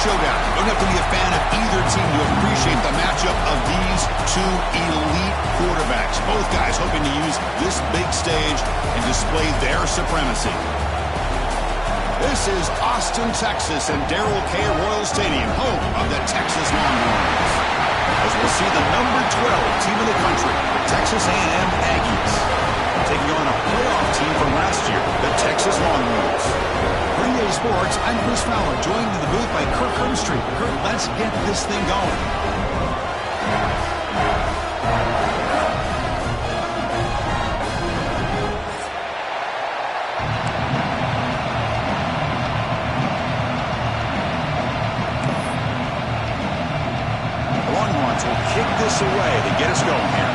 showdown. You don't have to be a fan of either team to appreciate the matchup of these two elite quarterbacks. Both guys hoping to use this big stage and display their supremacy. This is Austin, Texas, and Darrell K. Royal Stadium, home of the Texas Longhorns. As we'll see the number 12 team in the country, the Texas A&M Aggies, taking on a playoff team from last year, the Texas Longhorns. For EA Sports, I'm Chris Fowler, joined in the booth by Kirk Herbstreit. Kirk, let's get this thing going. Will kick this away to get us going here.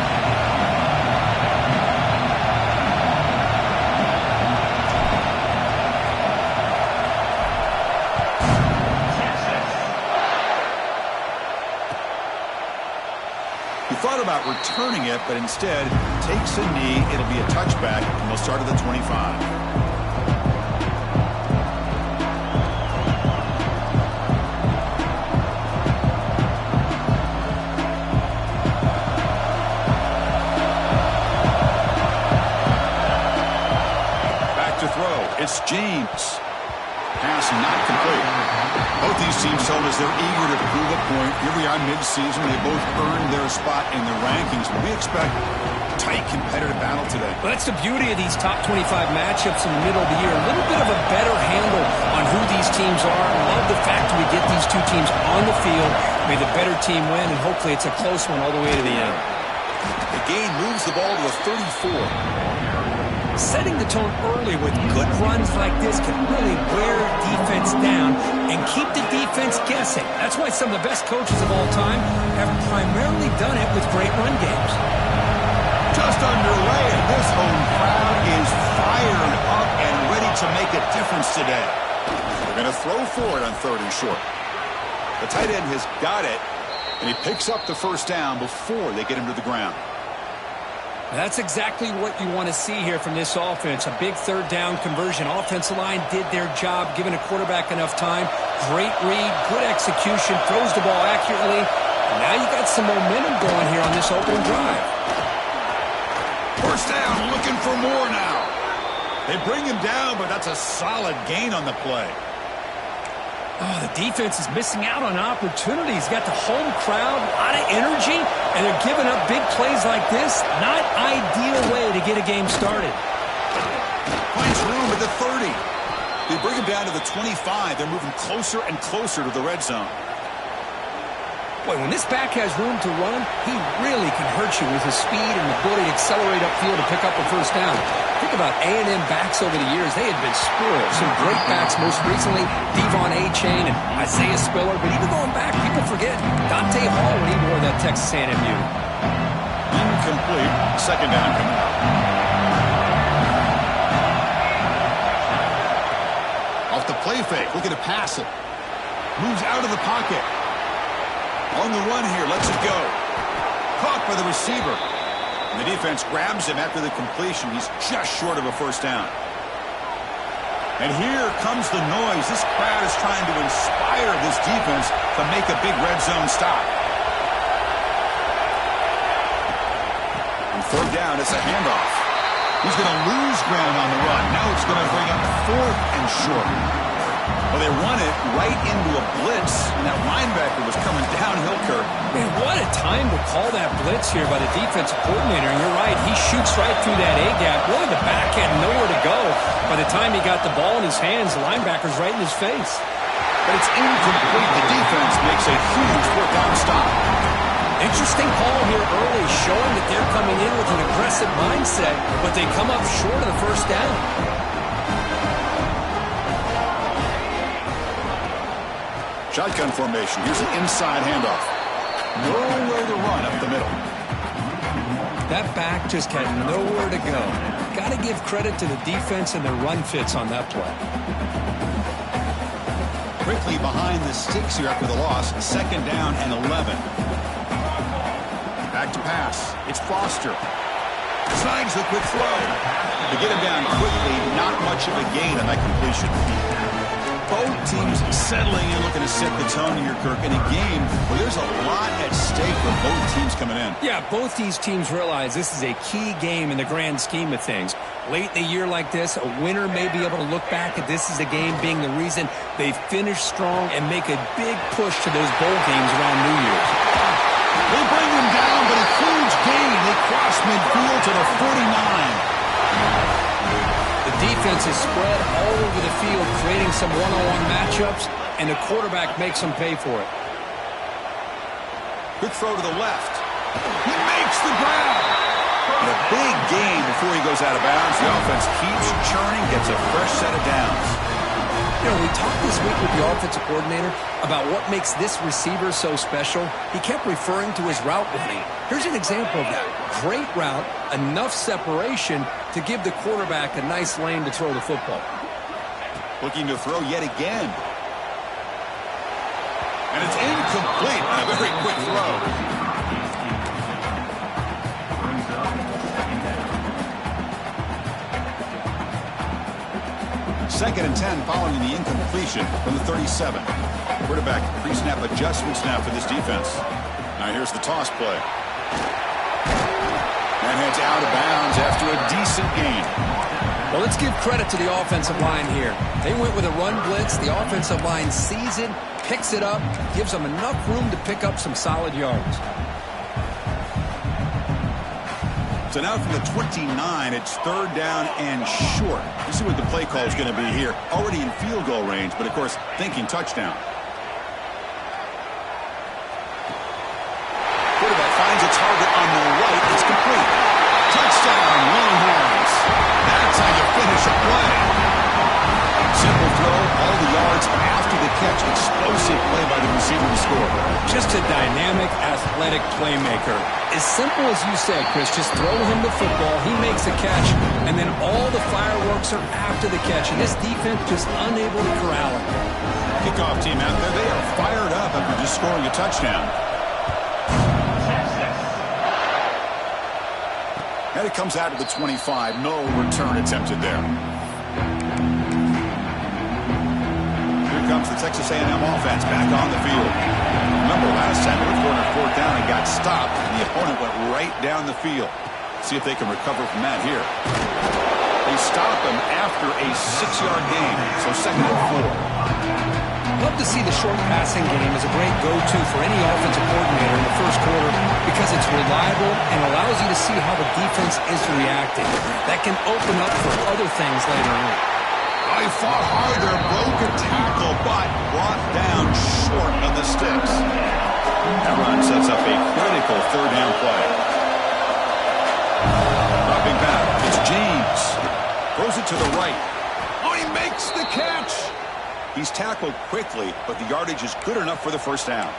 He thought about returning it, but instead takes a knee. It'll be a touchback, and they'll start at the 25. It's James. Pass not complete. Both these teams told us they're eager to prove a point. Here we are mid-season. They both earned their spot in the rankings. We expect a tight, competitive battle today. Well, that's the beauty of these top 25 matchups in the middle of the year. A little bit of a better handle on who these teams are. I love the fact that we get these two teams on the field. May the better team win, and hopefully it's a close one all the way to the end. The gain moves the ball to the 34. Setting the tone early with good runs like this can really wear defense down and keep the defense guessing. That's why some of the best coaches of all time have primarily done it with great run games. Just underway, and this home crowd is fired up and ready to make a difference today. They're going to throw for it on 3rd and short. The tight end has got it, and he picks up the first down before they get him to the ground. That's exactly what you want to see here from this offense. A big 3rd down conversion. Offensive line did their job, giving a quarterback enough time. Great read, good execution, throws the ball accurately. And now you got some momentum going here on this opening drive. First down, looking for more now. They bring him down, but that's a solid gain on the play. Oh, the defense is missing out on opportunities. Got the home crowd, a lot of energy, and they're giving up big plays like this. Not ideal way to get a game started. Finds room at the 30. They bring him down to the 25. They're moving closer and closer to the red zone. Boy, when this back has room to run, he really can hurt you with his speed and ability to accelerate upfield to pick up a first down. Think about A&M backs over the years. They had been spoiled. Some great backs, most recently Devon A-Chain and Isaiah Spiller. But even going back, people forget Dante Hall when he wore that Texas A&M U. Incomplete. Second down coming up. Off the play fake, looking to pass it. Moves out of the pocket. On the run here, lets it go. Caught by the receiver. And the defense grabs him after the completion. He's just short of a first down. And here comes the noise. This crowd is trying to inspire this defense to make a big red zone stop. On 3rd down, it's a handoff. He's going to lose ground on the run. Now it's going to bring up 4th and short. Well, they run it right into a blitz, and that linebacker was coming downhill, Kirk. Man, what a time to call that blitz here by the defensive coordinator. And you're right, he shoots right through that A-gap. Really, the back had nowhere to go. By the time he got the ball in his hands, the linebacker's right in his face. But it's incomplete. The defense makes a huge 4th down stop. Interesting call here early, showing that they're coming in with an aggressive mindset, but they come up short of the first down. Shotgun formation. Here's an inside handoff. Nowhere to run up the middle. That back just had nowhere to go. Got to give credit to the defense and their run fits on that play. Quickly behind the sticks here after the loss. 2nd down and 11. Back to pass. It's Foster. Slides the quick throw. To get him down quickly, not much of a gain on that completion. Both teams settling in, looking to set the tone here, Kirk, in a game where there's a lot at stake for both teams coming in. Yeah, both these teams realize this is a key game in the grand scheme of things. Late in the year like this, a winner may be able to look back at this as a game being the reason they finish strong and make a big push to those bowl games around New Year's. They bring him down, but a huge gain. They cross midfield to the 49. The defense is spread all over the field, creating some one-on-one matchups, and the quarterback makes them pay for it. Quick throw to the left. He makes the grab. And a big gain before he goes out of bounds. The offense keeps churning, gets a fresh set of downs. You know, we talked this week with the offensive coordinator about what makes this receiver so special. He kept referring to his route running. Here's an example of that. Great route, enough separation to give the quarterback a nice lane to throw the football. Looking to throw yet again. And it's incomplete on a very quick throw. Second and 10 following the incompletion from the 37. Quarterback pre-snap adjustments now for this defense. Now here's the toss play. And heads out of bounds after a decent gain. Well, let's give credit to the offensive line here. They went with a run blitz. The offensive line sees it, picks it up, gives them enough room to pick up some solid yards. So now from the 29, it's third down and short. You see what the play call is going to be here. Already in field goal range, but of course, thinking touchdown. Quarterback finds a target on the right. It's complete. Touchdown, Longhorns. That's how you finish a play. Simple throw, all the yards after the catch. Explosive play by the receiver to score. Just a dynamic, athletic playmaker. As simple as you said, Chris, just throw him the football, he makes a catch, and then all the fireworks are after the catch, and this defense just unable to corral him. Kickoff team out there, they are fired up after just scoring a touchdown. And it comes out to the 25. No return attempted there. Here comes the Texas A&M offense back on the field. Remember, last time they were going on fourth down and got stopped, and the opponent went right down the field. See if they can recover from that here. They stop him after a 6-yard gain, so second and 4. Love to see the short passing game as a great go-to for any offensive coordinator in the first quarter because it's reliable and allows you to see how the defense is reacting. That can open up for other things later on. He fought hard there, broke a tackle, but brought down short of the sticks. That run sets up a critical third down play. Dropping back, it's James. Throws it to the right. Oh, he makes the catch. He's tackled quickly, but the yardage is good enough for the first down.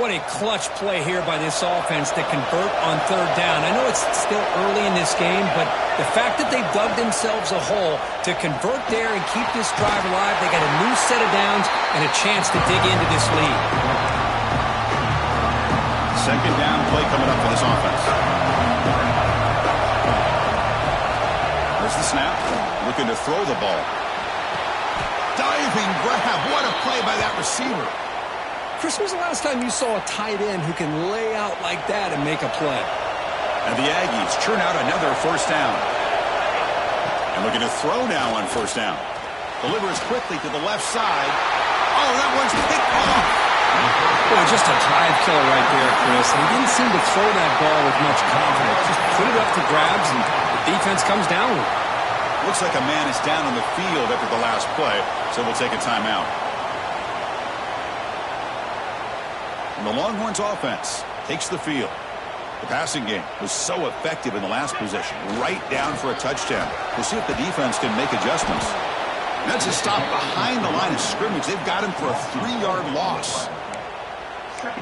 What a clutch play here by this offense to convert on third down. I know it's still early in this game, but the fact that they've dug themselves a hole to convert there and keep this drive alive, they got a new set of downs and a chance to dig into this lead. Second down play coming up for this offense. There's the snap. Looking to throw the ball. Diving grab. What a play by that receiver. Chris, when was the last time you saw a tight end who can lay out like that and make a play? And the Aggies churn out another first down. And looking to throw now on first down. Delivers quickly to the left side. Oh, that one's picked off. Boy, just a drive killer right there, Chris. And he didn't seem to throw that ball with much confidence. Just put it up for grabs, and the defense comes down with it. Looks like a man is down on the field after the last play, so we'll take a timeout. And the Longhorns offense takes the field. The passing game was so effective in the last possession, right down for a touchdown. We'll see if the defense can make adjustments. And that's a stop behind the line of scrimmage. They've got him for a 3-yard loss.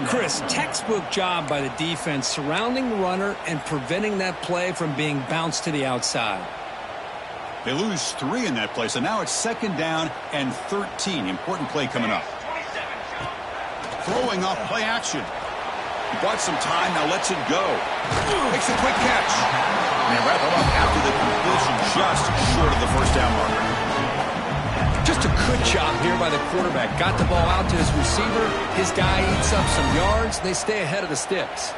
Chris, textbook job by the defense surrounding the runner and preventing that play from being bounced to the outside. They lose 3 in that play, so now it's second down and 13. Important play coming up. Throwing off play action. He bought some time, now lets it go. Makes a quick catch. And they wrap him up after the completion, just short of the first down marker. Just a good job here by the quarterback. Got the ball out to his receiver. His guy eats up some yards. They stay ahead of the sticks.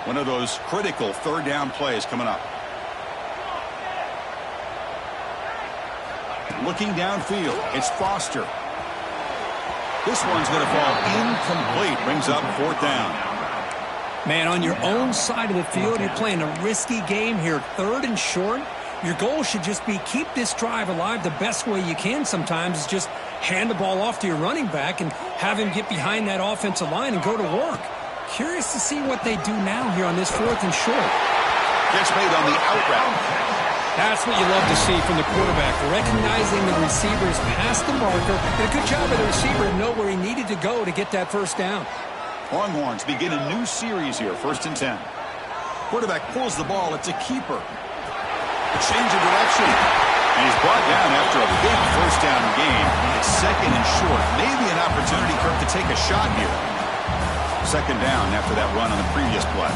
One of those critical third down plays coming up. Looking downfield, it's Foster. This one's going to fall incomplete. Brings up fourth down. Man, on your own side of the field, you're playing a risky game here. Third and short. Your goal should just be keep this drive alive the best way you can sometimes is just hand the ball off to your running back and have him get behind that offensive line and go to work. Curious to see what they do now here on this fourth and short. Catch made on the out route. That's what you love to see from the quarterback, recognizing the receivers past the marker. Did a good job of the receiver to know where he needed to go to get that first down. Longhorns begin a new series here, 1st and 10. Quarterback pulls the ball. It's a keeper. A change of direction. And he's brought down after a big first down gain. It's 2nd and short. Maybe an opportunity, Kirk, to take a shot here. 2nd down after that run on the previous play.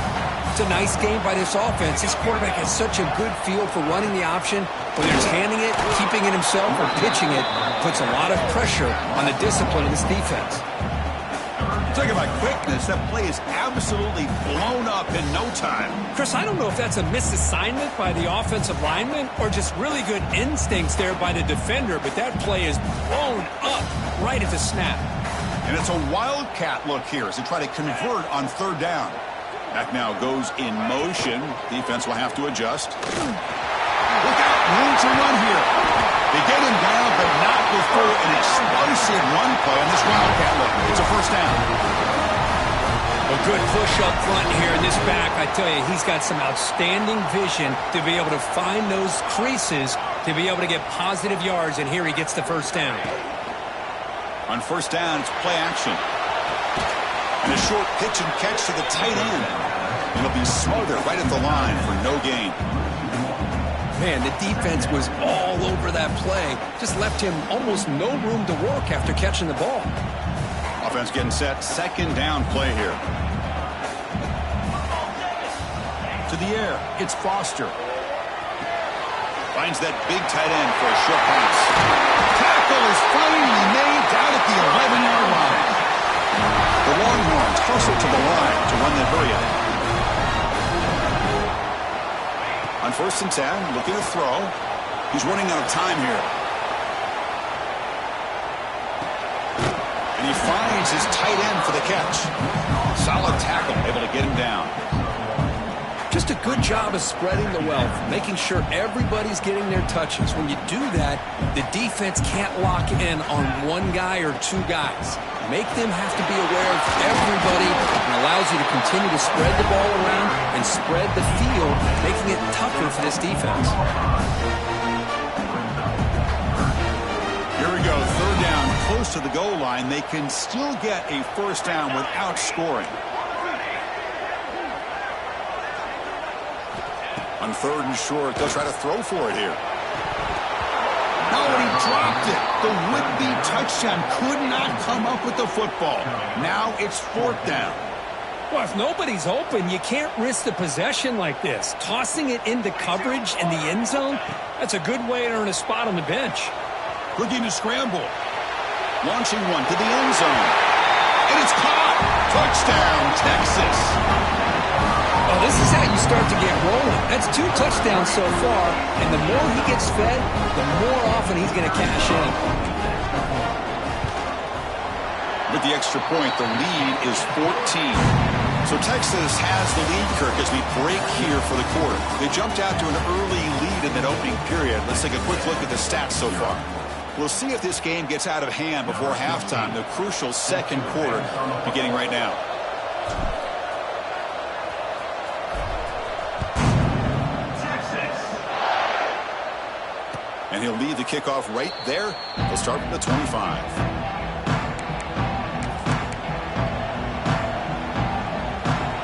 It's a nice game by this offense. This quarterback has such a good feel for running the option. Whether it's handing it, keeping it himself, or pitching it, puts a lot of pressure on the discipline of this defense. Talk about quickness. That play is absolutely blown up in no time. Chris, I don't know if that's a misassignment by the offensive lineman or just really good instincts there by the defender, but that play is blown up right at the snap. And it's a wildcat look here as they try to convert on 3rd down. Back now goes in motion. Defense will have to adjust. Look out, room to run here. They get him down, but not before an explosive run play on this wildcat look. It's a first down. A good push up front here in this back. I tell you, he's got some outstanding vision to be able to find those creases, to be able to get positive yards, and here he gets the first down. On 1st down, it's play action. And a short pitch and catch to the tight end. It'll be smothered right at the line for no gain. Man, the defense was all over that play. Just left him almost no room to work after catching the ball. Offense getting set. 2nd down play here. To the air. It's Foster. Finds that big tight end for a short pass. Tackle is finally made down at the 11-yard line. The Longhorns hustle to the line to run the hurry up. On 1st and 10, looking to throw. He's running out of time here. And he finds his tight end for the catch. Solid tackle, able to get him down. Just a good job of spreading the wealth, making sure everybody's getting their touches. When you do that, the defense can't lock in on one guy or two guys. Make them have to be aware of everybody and allows you to continue to spread the ball around and spread the field, making it tougher for this defense. Here we go, 3rd down, close to the goal line. They can still get a first down without scoring. On 3rd and short, they'll try to throw for it here. Oh, and he dropped it. The would-be touchdown could not come up with the football. Now it's 4th down. Well, if nobody's open, you can't risk the possession like this. Tossing it into coverage in the end zone, that's a good way to earn a spot on the bench. Looking to scramble. Launching one to the end zone. And it's caught. Touchdown, Texas. Oh, this is how you start to get rolling. That's 2 touchdowns so far, and the more he gets fed, the more often he's going to cash in. With the extra point, the lead is 14. So Texas has the lead, Kirk, as we break here for the quarter. They jumped out to an early lead in that opening period. Let's take a quick look at the stats so far. We'll see if this game gets out of hand before halftime, the crucial 2nd quarter beginning right now. And he'll lead the kickoff right there. They'll start from the 25.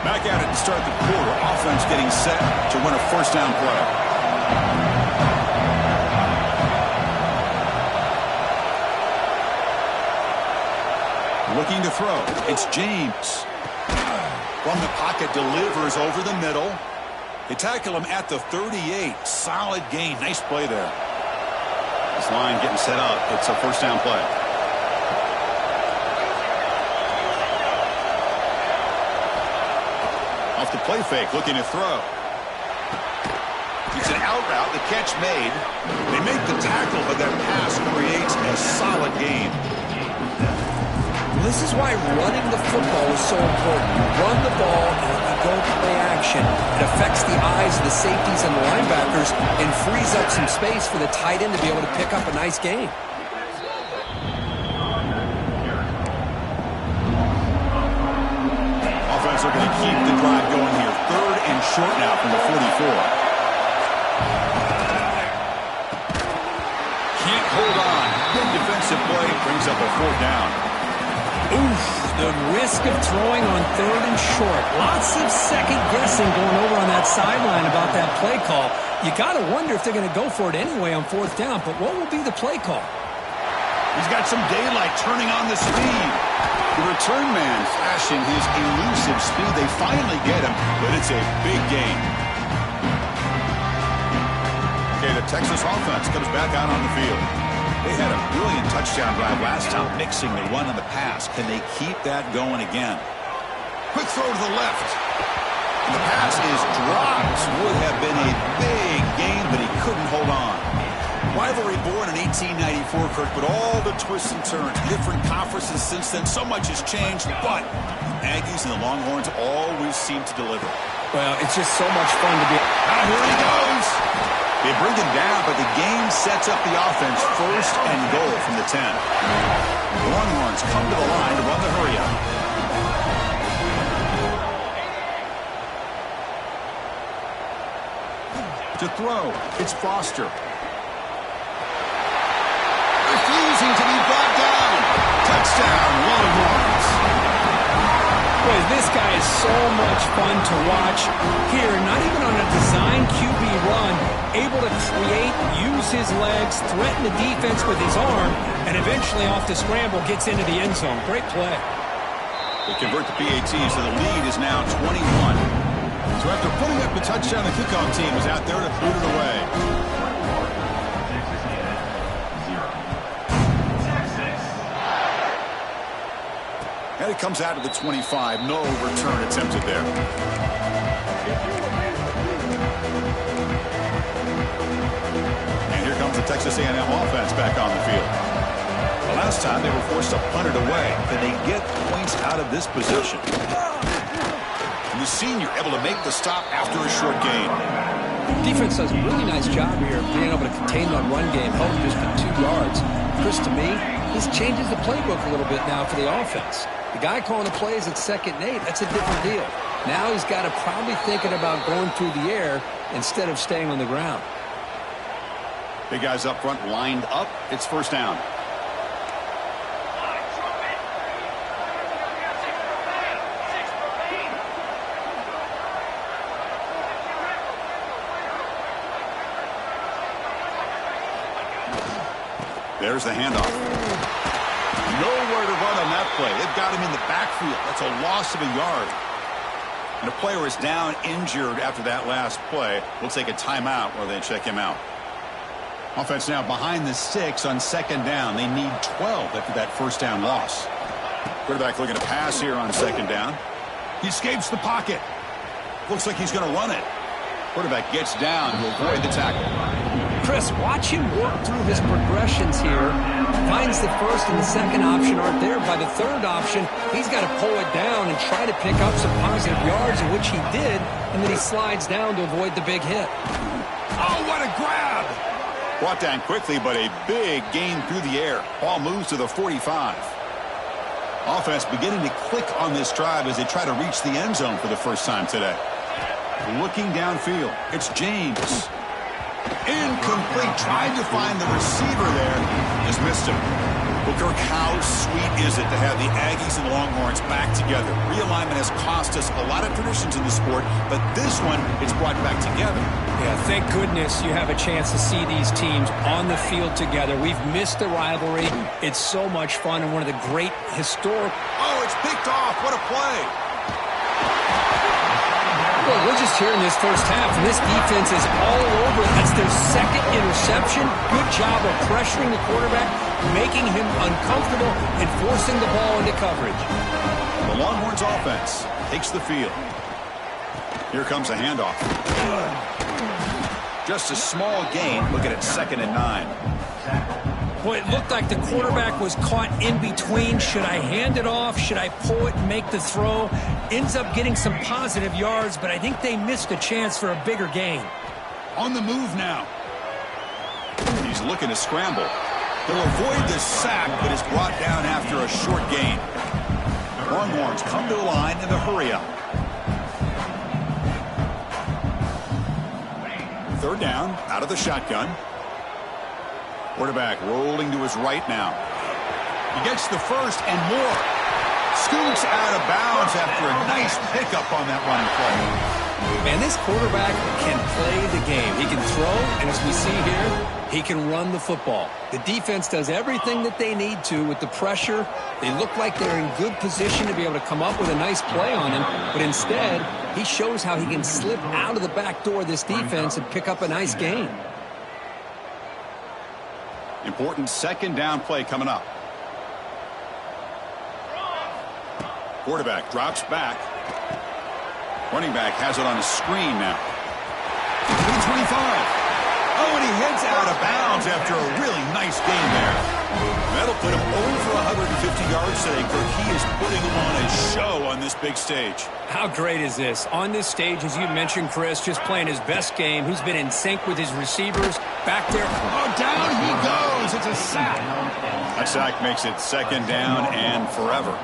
Back at it to start the quarter. Offense getting set to run a first down play. Looking to throw. It's James. From the pocket, delivers over the middle. They tackle him at the 38. Solid gain. Nice play there. This line getting set up. It's a first down play. Off the play fake, looking to throw. It's an out route. The catch made. They make the tackle, but that pass creates a solid gain. This is why running the football is so important. You run the ball, and when you go play action, it affects the eyes of the safeties and the linebackers and frees up some space for the tight end to be able to pick up a nice gain. Offense looking to keep the drive going here. 3rd and short now from the 44. Can't hold on. Good defensive play. Brings up a 4th down. Oof, the risk of throwing on 3rd and short. Lots of second guessing going over on that sideline about that play call. You got to wonder if they're going to go for it anyway on 4th down, but what will be the play call? He's got some daylight turning on the speed. The return man flashing his elusive speed. They finally get him, but it's a big gain. Okay, the Texas offense comes back out on the field. They had a brilliant touchdown drive last time, mixing the run and the pass. Can they keep that going again? Quick throw to the left. And the pass is dropped. Would have been a big gain, but he couldn't hold on. Rivalry born in 1894, Kirk, but all the twists and turns, different conferences since then. So much has changed, but the Aggies and the Longhorns always seem to deliver. Well, it's just so much fun to be... Ah, here he goes. They bring him down, but the game sets up the offense. 1st and goal from the 10. The Longhorns come to the line to run the hurry-up. To throw, it's Foster. Refusing to be brought down. Touchdown, Longhorns. Boy, this guy is so much fun to watch. Here, not even on a design QB run, able to create, use his legs, threaten the defense with his arm, and eventually off the scramble gets into the end zone. Great play. They convert the PAT, so the lead is now 21. So after putting up the touchdown, the kickoff team is out there to boot it away. And it comes out to the 25. No return attempted there. And here comes the Texas A&M offense back on the field. The last time they were forced to punt it away. Can they get points out of this position? And the senior able to make the stop after a short gain. Defense does a really nice job here of being able to contain that run game, held just for 2 yards. Chris, to me, this changes the playbook a little bit now for the offense. The guy calling the plays at 2nd and 8, that's a different deal. Now he's got to probably thinking about going through the air instead of staying on the ground. Big guys up front lined up. It's 1st down. There's the handoff. Nowhere to run on that play. They've got him in the backfield. That's a loss of a yard. And the player is down injured after that last play. We'll take a timeout while they check him out. Offense now behind the 6 on 2nd down. They need 12 after that 1st down loss. Quarterback looking to pass here on 2nd down. He escapes the pocket. Looks like he's going to run it. Quarterback gets down to avoid the tackle. Chris, watch him work through his progressions here. Finds the 1st and the 2nd option aren't there. By the 3rd option, he's got to pull it down and try to pick up some positive yards, in which he did, and then he slides down to avoid the big hit. Oh, what a grab! Brought down quickly, but a big gain through the air. Ball moves to the 45. Offense beginning to click on this drive as they try to reach the end zone for the first time today. Looking downfield, it's James. Incomplete. Tried to find the receiver there. Just missed him. Well, Kirk, how sweet is it to have the Aggies and Longhorns back together? Realignment has cost us a lot of traditions in the sport, but this one, it's brought back together. Yeah, thank goodness you have a chance to see these teams on the field together. We've missed the rivalry. It's so much fun and one of the great historic... Oh, it's picked off. What a play. Well, we're just here in this first half, and this defense is all over. That's their second interception. Good job of pressuring the quarterback, making him uncomfortable, and forcing the ball into coverage. The Longhorns offense takes the field. Here comes a handoff. Just a small gain. Looking at 2nd and 9. Boy, it looked like the quarterback was caught in between. Should I hand it off? Should I pull it and make the throw? Ends up getting some positive yards, but I think they missed a chance for a bigger gain. On the move now. He's looking to scramble. He'll avoid the sack, but is brought down after a short gain. Longhorns come to the line in the hurry-up. 3rd down, out of the shotgun. Quarterback rolling to his right now. He gets the first and more. Scoots out of bounds after a nice pickup on that running play. Man, this quarterback can play the game. He can throw, and as we see here, he can run the football. The defense does everything that they need to with the pressure. They look like they're in good position to be able to come up with a nice play on him, but instead, he shows how he can slip out of the back door of this defense and pick up a nice gain. Important 2nd down play coming up. Quarterback drops back. Running back has it on a screen now. 325. Oh, and he heads out of bounds after a really nice game there. That'll put him over 150 yards today. Kirk, he is putting on a show on this big stage. How great is this? On this stage, as you mentioned, Chris, just playing his best game. He's been in sync with his receivers. Back there. Oh, down he goes. It's a sack. That sack makes it 2nd down and forever.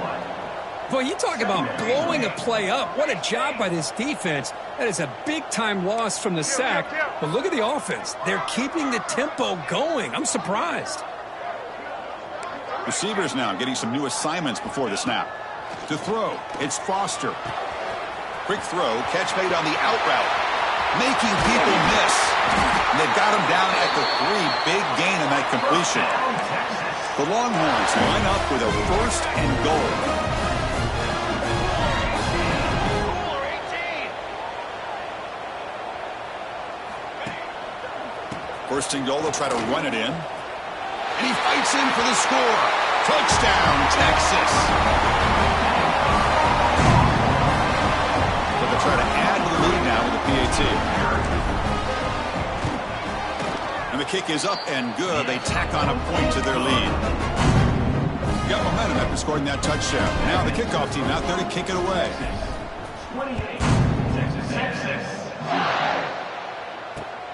Boy, you talk about blowing a play up. What a job by this defense. That is a big-time loss from the sack. But look at the offense. They're keeping the tempo going. I'm surprised. Receivers now getting some new assignments before the snap. To throw, it's Foster. Quick throw, catch made on the out route. Making people miss. And they've got him down at the 3. Big gain on that completion. The Longhorns line up with a 1st and goal. First and goal, they'll try to run it in. And he fights in for the score. Touchdown, Texas. But they'll try to add to the lead now with the PAT. And the kick is up and good. They tack on a point to their lead. Got momentum after scoring that touchdown. Now the kickoff team out there to kick it away. 28.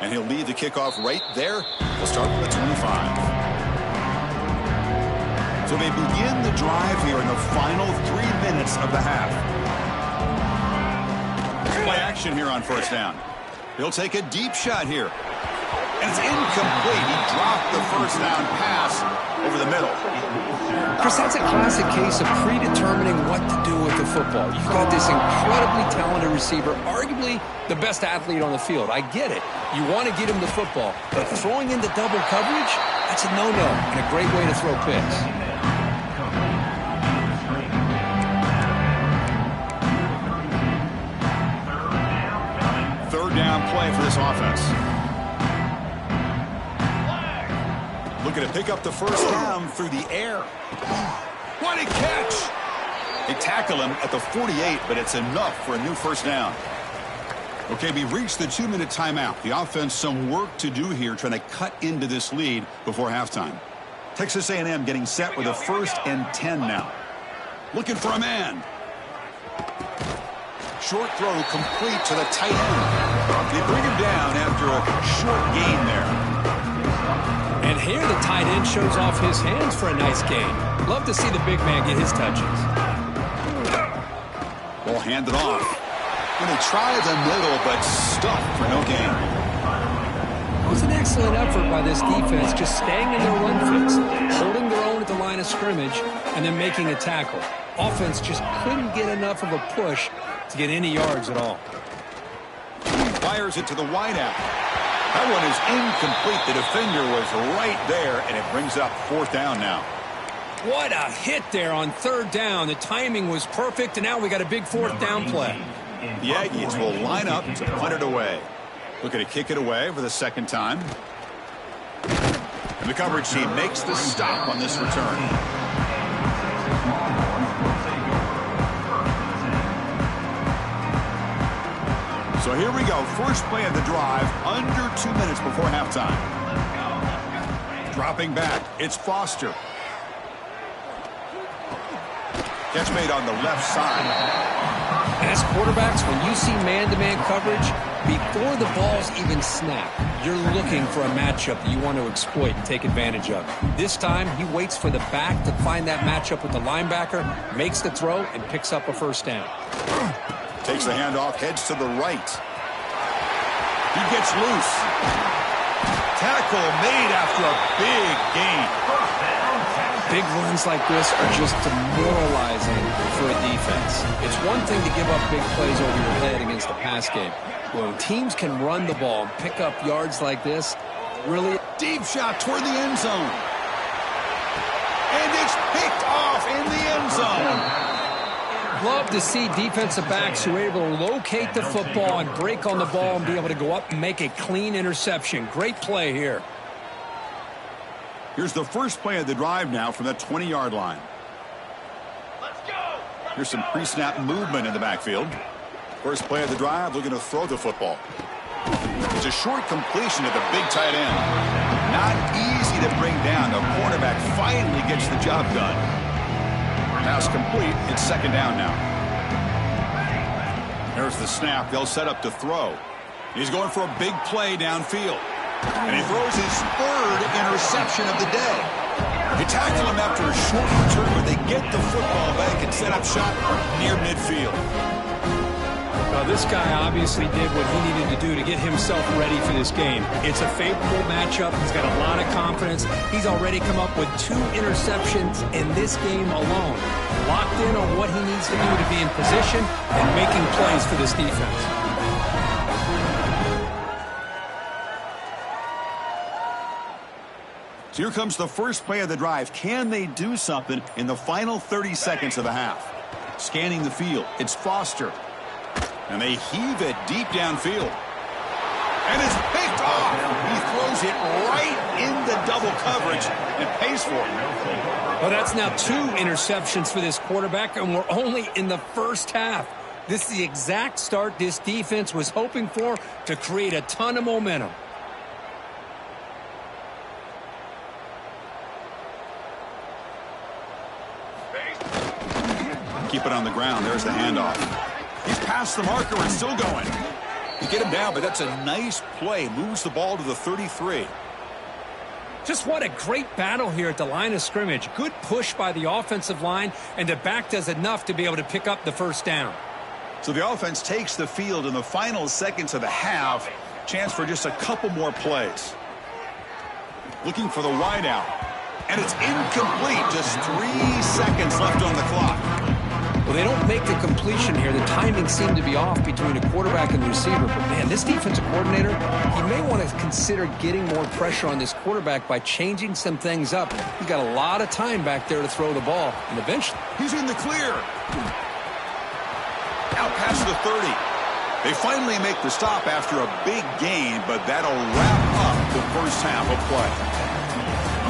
And he'll lead the kickoff right there. We'll start with the 25. So they begin the drive here in the final 3 minutes of the half. Play action here on 1st down. He'll take a deep shot here. And it's incomplete. He dropped the 1st down pass over the middle. Chris, that's a classic case of predetermining what to do with the football. You've got this incredibly talented receiver, arguably the best athlete on the field. I get it. You want to get him the football, but throwing into double coverage, that's a no-no and a great way to throw picks. Third down play for this offense. Looking to pick up the 1st down through the air. What a catch! They tackle him at the 48, but it's enough for a new 1st down. Okay, we've reached the 2-minute timeout. The offense some work to do here, trying to cut into this lead before halftime. Texas A&M getting set with a 1st and 10 now. Looking for a man. Short throw complete to the tight end. They bring him down after a short gain there. And here the tight end shows off his hands for a nice gain. Love to see the big man get his touches. Ball handed off. And they try the middle, but stuffed for no gain. It was an excellent effort by this defense, just staying in their run fix, holding their own at the line of scrimmage, and then making a tackle. Offense just couldn't get enough of a push to get any yards at all. Fires it to the wideout. That one is incomplete. The defender was right there, and it brings up 4th down now. What a hit there on 3rd down. The timing was perfect, and now we got a big 4th down play. The Aggies will line up to punt it away. Looking to kick it away for the second time. And the coverage team makes the stop on this return. So here we go. First play of the drive, under 2 minutes before halftime. Dropping back, it's Foster. Catch made on the left side. As quarterbacks, when you see man-to-man coverage, before the balls even snap, you're looking for a matchup that you want to exploit and take advantage of. This time, he waits for the back to find that matchup with the linebacker, makes the throw, and picks up a first down. Takes the handoff, heads to the right. He gets loose. Tackle made after a big gain. Big runs like this are just demoralizing for a defense. It's one thing to give up big plays over your head against the pass game. When teams can run the ball and pick up yards like this, really Deep shot toward the end zone. And it's picked off in the end zone. love to see defensive backs who are able to locate the football and break on the ball and be able to go up and make a clean interception. Great play here. Here's the first play of the drive now from the 20-yard line. Let's go. Here's some pre-snap movement in the backfield. First play of the drive, looking to throw the football. It's a short completion to the big tight end. Not easy to bring down. The quarterback finally gets the job done. Pass complete. It's second down now. There's the snap. They'll set up to throw. He's going for a big play downfield. And he throws his third interception of the day. They tackle him after a short return where they get the football back and set up shop near midfield. Well, this guy obviously did what he needed to do to get himself ready for this game. It's a favorable matchup. He's got a lot of confidence. He's already come up with 2 interceptions in this game alone. Locked in on what he needs to do to be in position and making plays for this defense. So here comes the first play of the drive. Can they do something in the final 30 seconds of the half? Scanning the field. It's Foster. And they heave it deep downfield. And it's picked off. He throws it right in the double coverage and pays for it. Well, that's now 2 interceptions for this quarterback, and we're only in the first half. This is the exact start this defense was hoping for to create a ton of momentum. Keep it on the ground. There's the handoff. He's past the marker and still going. You get him down, but that's a nice play. Moves the ball to the 33. Just what a great battle here at the line of scrimmage. Good push by the offensive line, and the back does enough to be able to pick up the first down. So the offense takes the field in the final seconds of the half. Chance for just a couple more plays. Looking for the wideout. And it's incomplete. Just 3 seconds left on the clock. Well, they don't make the completion here. The timing seemed to be off between a quarterback and the receiver. But, man, this defensive coordinator, he may want to consider getting more pressure on this quarterback by changing some things up. He's got a lot of time back there to throw the ball. And eventually, he's in the clear. Out past the 30. They finally make the stop after a big gain, but that'll wrap up the first half of play.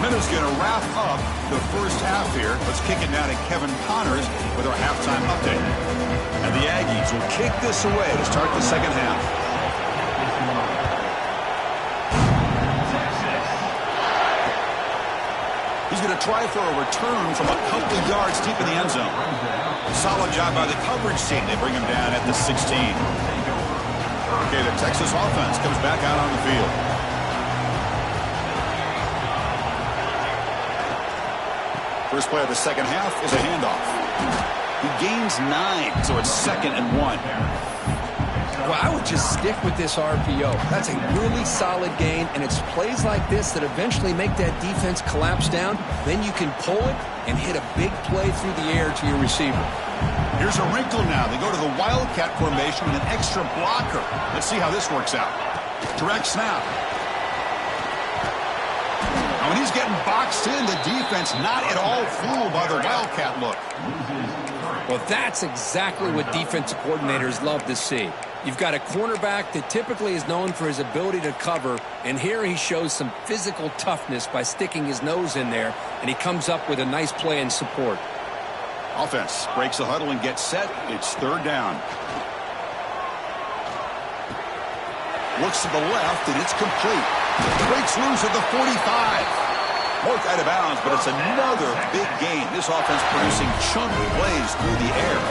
Minutes going to wrap up the first half here. Let's kick it down to Kevin Connors with our halftime update. And the Aggies will kick this away to start the second half. He's going to try for a return from a couple of yards deep in the end zone. Solid job by the coverage team. They bring him down at the 16. Okay, the Texas offense comes back out on the field. First play of the second half is a handoff. He gains 9, so it's 2nd and 1. Well, I would just stick with this RPO. That's a really solid gain, and it's plays like this that eventually make that defense collapse down. Then you can pull it and hit a big play through the air to your receiver. Here's a wrinkle now. They go to the Wildcat formation with an extra blocker. Let's see how this works out. Direct snap. When he's getting boxed in, the defense not at all fooled by the Wildcat look. Well, that's exactly what defensive coordinators love to see. You've got a cornerback that typically is known for his ability to cover, and here he shows some physical toughness by sticking his nose in there, and he comes up with a nice play in support. Offense breaks the huddle and gets set. It's third down. Looks to the left, and it's complete. Breaks loose at the 45. Marked out of bounds, but it's another big game. This offense producing chunk plays through the air.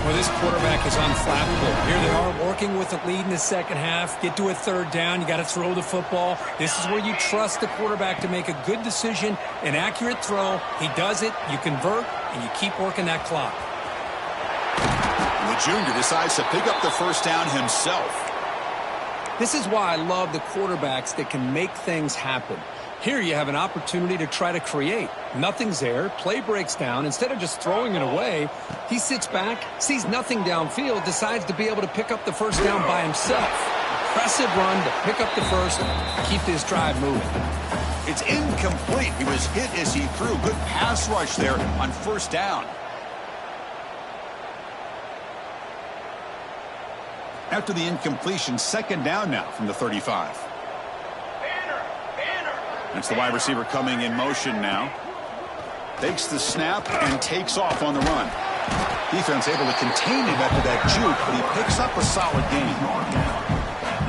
Well, this quarterback is unflappable. Here they are working with a lead in the second half. Get to a third down. You got to throw the football. This is where you trust the quarterback to make a good decision, an accurate throw. He does it, you convert, and you keep working that clock. And the junior decides to pick up the first down himself. This is why I love the quarterbacks that can make things happen. Here you have an opportunity to try to create. Nothing's there. Play breaks down. Instead of just throwing it away, he sits back, sees nothing downfield, decides to be able to pick up the first down by himself. Impressive run to pick up the first, keep this drive moving. It's incomplete. He was hit as he threw. Good pass rush there on first down. After the incompletion, second down now from the 35. That's the wide receiver coming in motion now. Takes the snap and takes off on the run. Defense able to contain him after that juke, but he picks up a solid gain.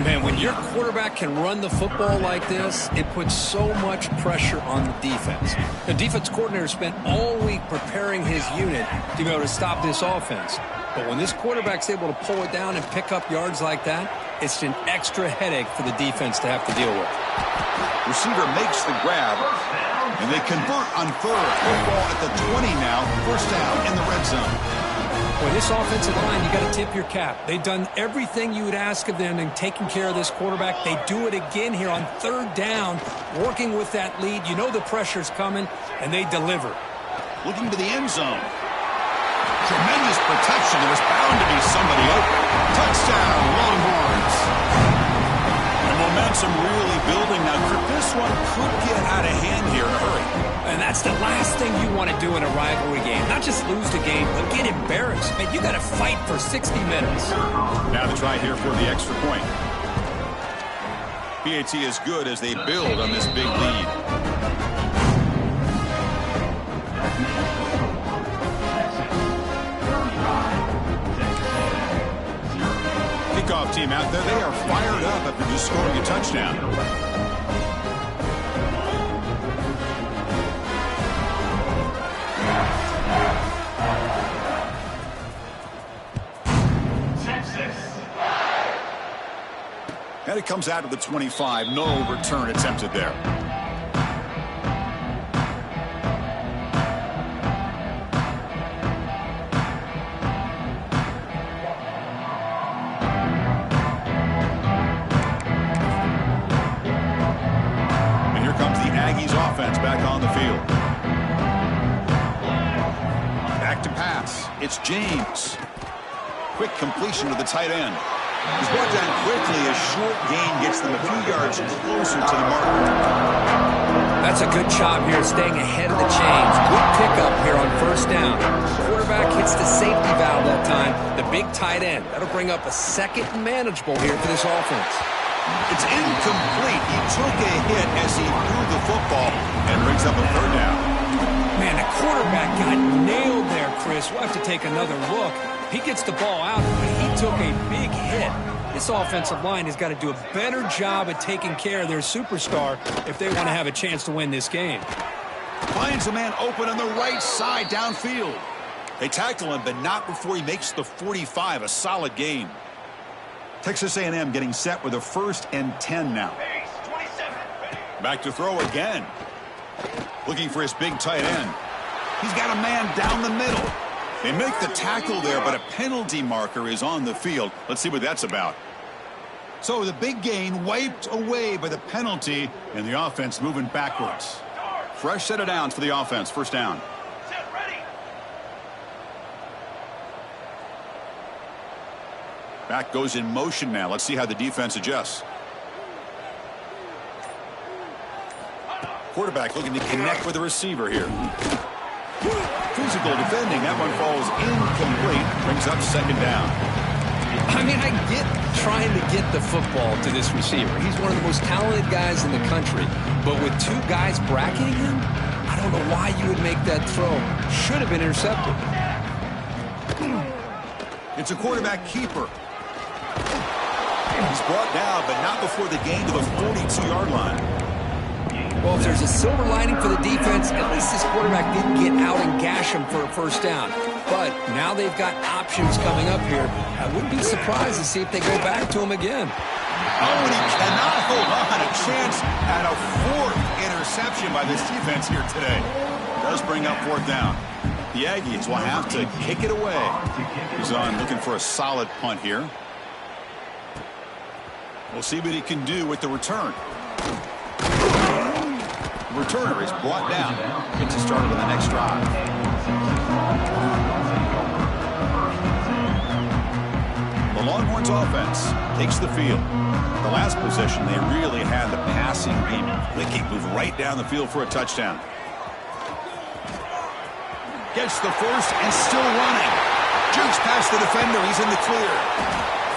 Man, when your quarterback can run the football like this, it puts so much pressure on the defense. The defense coordinator spent all week preparing his unit to be able to stop this offense. But when this quarterback's able to pull it down and pick up yards like that, it's an extra headache for the defense to have to deal with. Receiver makes the grab, and they convert on third. Football at the 20 now, first down in the red zone. Well, this offensive line, you got to tip your cap. They've done everything you would ask of them in taking care of this quarterback. They do it again here on third down, working with that lead. You know the pressure's coming, and they deliver. Looking to the end zone. Tremendous protection. There was bound to be somebody open. Touchdown, Longhorns. The momentum really building now. This one could get out of hand here in a hurry. And that's the last thing you want to do in a rivalry game. Not just lose the game, but get embarrassed. Man, you got to fight for 60 minutes. Now the try here for the extra point. PAT is good as they build on this big lead. Kickoff team out there, they are fired up after just scoring a touchdown. And it comes out of the 25. No return attempted there. And here comes the Aggies offense back on the field. Back to pass. It's James. Quick completion to the tight end. He's brought down quickly. A short gain gets them a few yards closer to the mark. That's a good job here, staying ahead of the chains. Good pickup here on first down. Quarterback hits the safety valve that time. The big tight end. That'll bring up a second and manageable here for this offense. It's incomplete. He took a hit as he threw the football and brings up a third down. Man, the quarterback got nailed there, Chris. We'll have to take another look. He gets the ball out, but he took a big hit. This offensive line has got to do a better job at taking care of their superstar if they want to have a chance to win this game. Finds a man open on the right side downfield. They tackle him, but not before he makes the 45. A solid gain. Texas A&M getting set with a 1st and 10 now. Back to throw again. Looking for his big tight end. He's got a man down the middle. They make the tackle there, but a penalty marker is on the field. Let's see what that's about. So the big gain wiped away by the penalty, and the offense moving backwards. Fresh set of downs for the offense. First down. Back goes in motion now. Let's see how the defense adjusts. Quarterback looking to connect with the receiver here. Through physical defending. That one falls incomplete. Brings up second down. I mean, I get trying to get the football to this receiver. He's one of the most talented guys in the country. But with two guys bracketing him, I don't know why you would make that throw. Should have been intercepted. It's a quarterback keeper. He's brought down, but not before the gain to the 42-yard line. Well, if there's a silver lining for the defense, at least this quarterback didn't get out and gash him for a first down. But now they've got options coming up here. I wouldn't be surprised to see if they go back to him again. Oh, and he cannot hold on. A chance at a fourth interception by this defense here today. Does bring up fourth down. The Aggies will have to kick it away. He's on looking for a solid punt here. We'll see what he can do with the return. The returner is brought down. Gets us started on the next drive. The Longhorns offense takes the field. The last possession, they really had the passing game clicking. Move right down the field for a touchdown. Gets the first and still running. Jukes past the defender. He's in the clear.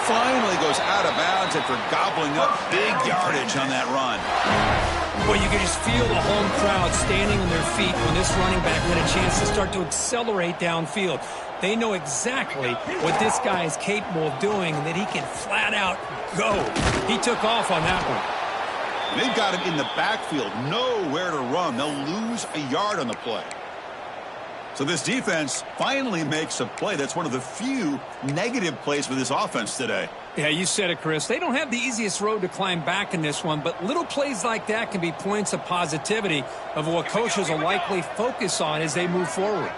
Finally goes out of bounds after gobbling up big yardage on that run. Well, you can just feel the home crowd standing on their feet when this running back had a chance to start to accelerate downfield. They know exactly what this guy is capable of doing and that he can flat out go. He took off on that one. They've got him in the backfield, nowhere to run. They'll lose a yard on the play. So this defense finally makes a play. That's one of the few negative plays for this offense today. Yeah, you said it, Chris. They don't have the easiest road to climb back in this one, but little plays like that can be points of positivity of what coaches will likely focus on as they move forward.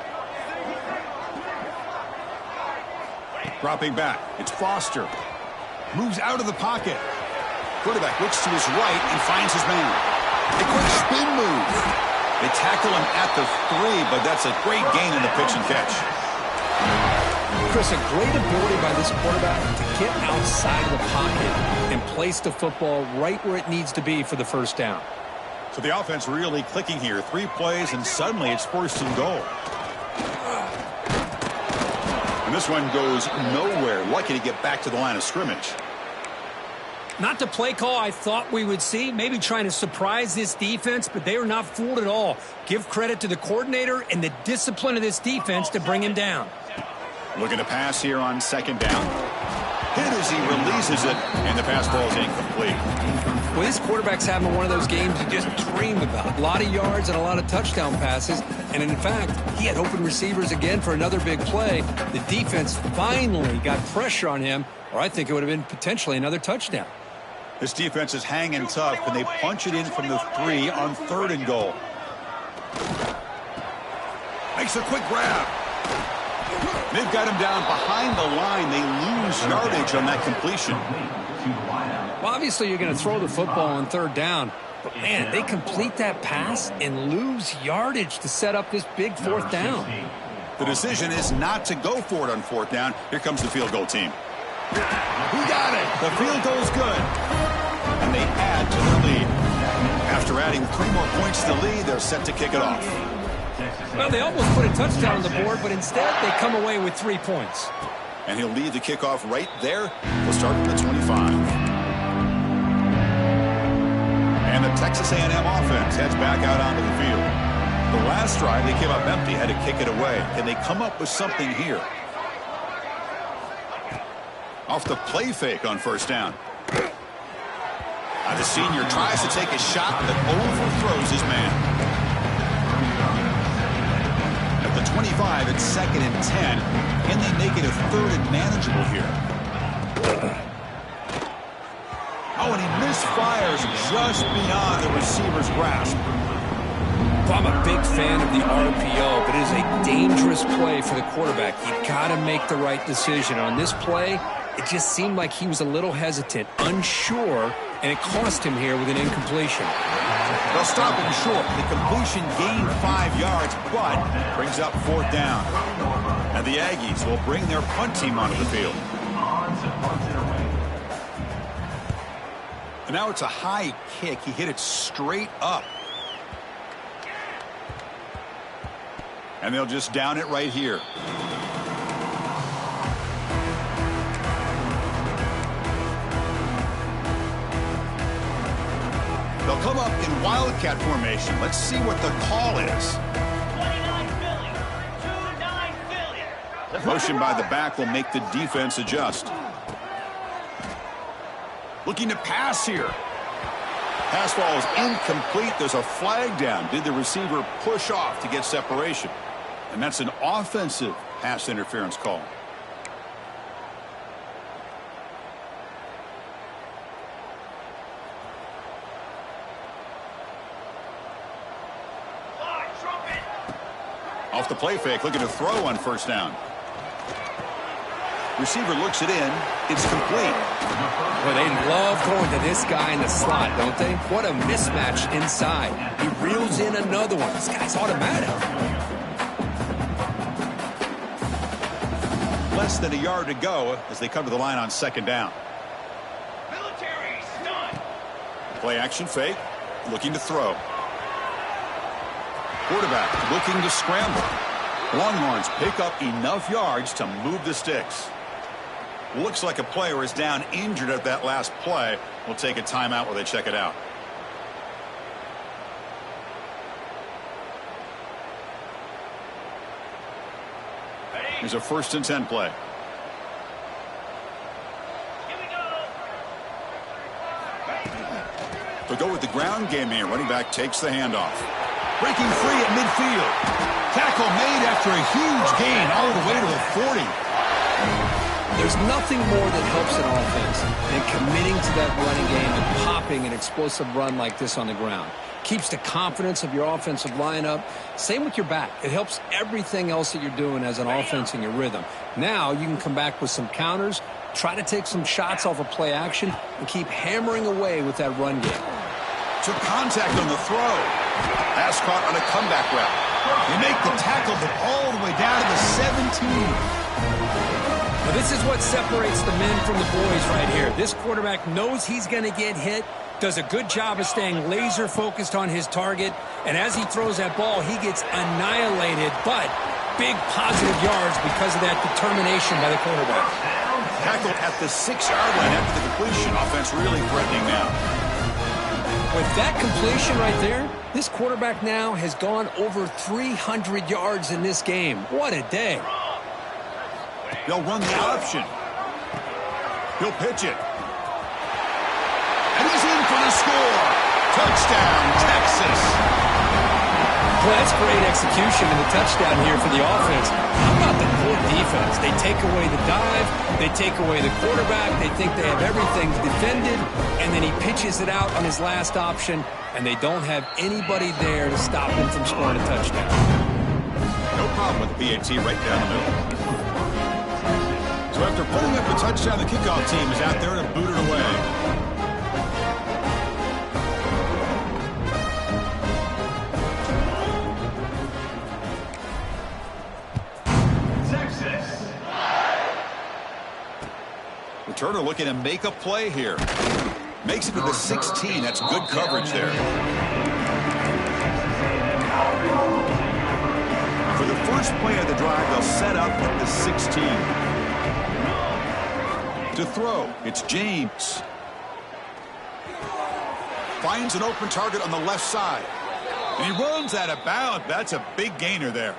Dropping back, it's Foster. Moves out of the pocket. Quarterback looks to his right and finds his man. A quick spin move. They tackle him at the 3, but that's a great gain in the pitch and catch. Chris, a great ability by this quarterback to get outside of the pocket and place the football right where it needs to be for the first down. So the offense really clicking here. 3 plays, and suddenly it's first and goal. And this one goes nowhere. Lucky to get back to the line of scrimmage. Not the play call I thought we would see. Maybe trying to surprise this defense, but they are not fooled at all. Give credit to the coordinator and the discipline of this defense to bring him down. Looking to pass here on second down. Hit as he releases it, and the pass ball is incomplete. Well, this quarterback's having one of those games you just dream about. A lot of yards and a lot of touchdown passes. And in fact, he had open receivers again for another big play. The defense finally got pressure on him, or I think it would have been potentially another touchdown. This defense is hanging tough, and they punch it in from the 3 on 3rd and goal. Makes a quick grab. They've got him down behind the line. They lose yardage on that completion. Well, obviously you're going to throw the football on 3rd down. But, man, they complete that pass and lose yardage to set up this big 4th down. The decision is not to go for it on 4th down. Here comes the field goal team. Who got it? The field goal's good. And they add to their lead. After adding 3 more points to the lead, they're set to kick it off. Well, they almost put a touchdown on the board, but instead they come away with 3 points. And he'll lead the kickoff right there. We'll start from the 25. And the Texas A&M offense heads back out onto the field. The last drive, they came up empty, had to kick it away. Can they come up with something here? Off the play fake on 1st down. The senior tries to take a shot that overthrows his man. At the 25, it's 2nd and 10. Can they make it a 3rd and manageable here? Oh, and he misfires just beyond the receiver's grasp. Well, I'm a big fan of the RPO, but it is a dangerous play for the quarterback. You've got to make the right decision. On this play, it just seemed like he was a little hesitant, unsure, and it cost him here with an incompletion. They'll stop him short. The completion gained 5 yards, but brings up 4th down. And the Aggies will bring their punt team onto the field. And now it's a high kick. He hit it straight up. And they'll just down it right here. They'll come up in wildcat formation. Let's see what the call is. 29 Philly. 2-9 Philly. Motion by the back will make the defense adjust. Looking to pass here. Pass ball is incomplete. There's a flag down. Did the receiver push off to get separation? And that's an offensive pass interference call. Off the play fake, looking to throw on first down. Receiver looks it in. It's complete. Well, they love throwing to this guy in the slot, don't they? What a mismatch inside. He reels in another one. This guy's automatic. Less than a yard to go as they come to the line on second down. Military stun. Play action fake. Looking to throw. Quarterback looking to scramble. Longhorns pick up enough yards to move the sticks. Looks like a player is down injured at that last play. We'll take a timeout while they check it out. Here's a 1st and 10 play. Here we go. To go with the ground game here, running back takes the handoff. Breaking free at midfield. Tackle made after a huge gain all the way to the 40. There's nothing more that helps an offense than committing to that running game and popping an explosive run like this on the ground. Keeps the confidence of your offensive lineup. Same with your back. It helps everything else that you're doing as an offense in your rhythm. Now you can come back with some counters, try to take some shots off of play action, and keep hammering away with that run game. Took contact on the throw. Pass caught on a comeback route. They make the tackle, but all the way down to the 17. Now, this is what separates the men from the boys right here. This quarterback knows he's going to get hit, does a good job of staying laser focused on his target, and as he throws that ball, he gets annihilated, but big positive yards because of that determination by the quarterback. Tackled at the 6-yard line after the completion. Offense really threatening now. With that completion right there, this quarterback now has gone over 300 yards in this game. What a day. They'll run the option. He'll pitch it. And he's in for the score. Touchdown, Texas. Well, that's great execution in the touchdown here for the offense. How about the poor defense? They take away the dive. They take away the quarterback. They think they have everything defended. And then he pitches it out on his last option. And they don't have anybody there to stop him from scoring a touchdown. No problem with the PAT right down the middle. So after putting up a touchdown, the kickoff team is out there to boot it away. Texas. Returner looking to make a play here. Makes it to the 16. That's good coverage there. For the first play of the drive, they'll set up at the 16. To throw, it's James. Finds an open target on the left side. And he runs out of bounds. That's a big gainer there.